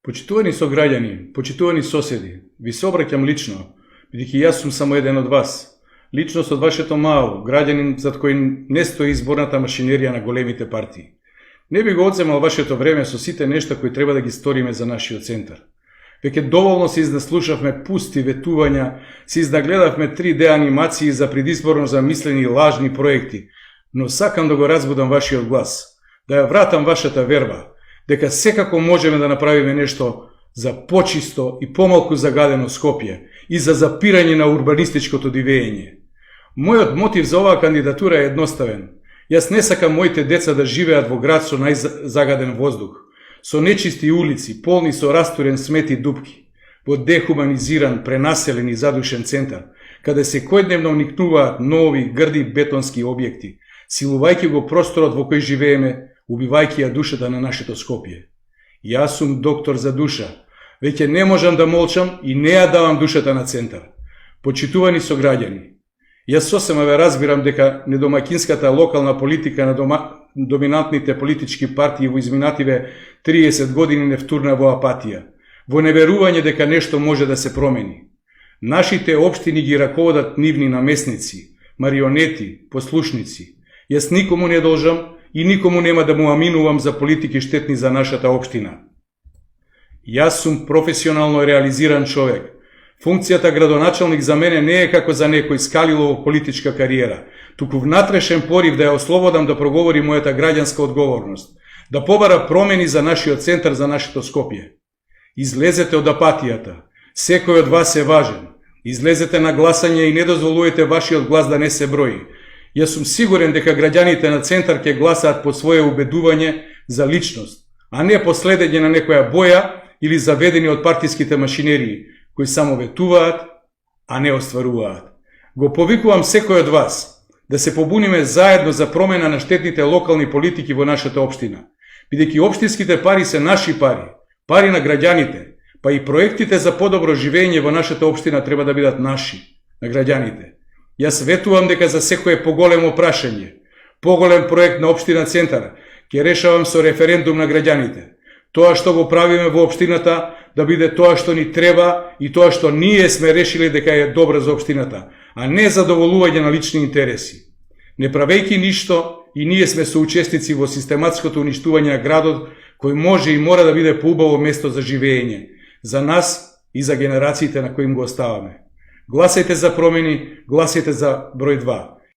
Почитувани сограѓани, почитувани соседи, ви се обраќам лично, бидејќи јас сум само еден од вас. Личност од вашето мало, граѓанин зад кој не стои изборната машинерија на големите партии. Не би го одземал вашето време со сите нешта кои треба да ги сториме за нашиот центар. Веќе доволно се изнаслушавме пусти ветувања, се изнагледавме 3D анимации за предизборно замислени лажни проекти, но сакам да го разбудам вашиот глас, да ја вратам вашата верба, дека секако можеме да направиме нешто за почисто и помалку загадено Скопје и за запирање на урбанистичкото дивење. Мојот мотив за оваа кандидатура е едноставен. Јас не сакам моите деца да живеат во град со најзагаден воздух, со нечисти улици, полни со растурен смет и дупки, во дехуманизиран, пренаселен и задушен центар, каде секојдневно вникнуваат нови, грди бетонски објекти, силувајќи го просторот во кој живееме, убивајќи ја душата на нашето Скопје. Јас сум доктор за душа, веќе не можам да молчам и не ја давам душата на центар. Почитувани сограѓани, јас сосема ве разбирам дека недомакинската локална политика на доминантните политички партии во изминативе 30 години не втурна во апатија, во неверување дека нешто може да се промени. Нашите општини ги раководат нивни намесници, марионети, послушници. Јас никому не должам и никому нема да му аминувам за политики штетни за нашата општина. Јас сум професионално реализиран човек. Функцијата градоначалник за мене не е како за некој скалило политичка кариера, туку внатрешен порив да ја ослободам да проговори мојата граѓанска одговорност, да побара промени за нашиот центар, за нашето Скопје. Излезете од апатијата. Секој од вас е важен. Излезете на гласање и не дозволуете вашиот глас да не се брои. Јас сум сигурен дека граѓаните на центар ќе гласаат по своје убедување за личност, а не по следење на некоја боја или заведени од партиските машинерии, кои само ветуваат, а не остваруваат. Го повикувам секој од вас да се побуниме заедно за промена на штетните локални политики во нашата општина, бидејќи општинските пари се наши пари, пари на граѓаните, па и проектите за подобро живење во нашата општина треба да бидат наши, на граѓаните. Јас ветувам дека за секое поголемо прашање, поголем проект на општина Центар, ќе решавам со референдум на граѓаните. Тоа што го правиме во општината да биде тоа што ни треба и тоа што ние сме решили дека е добро за општината, а не задоволување на лични интереси. Не правејќи ништо, и ние сме соучесници во систематското уништување на градот, кој може и мора да биде поубаво место за живење, за нас и за генерациите на кои им го оставаме. Гласајте за промени, гласајте за број 2.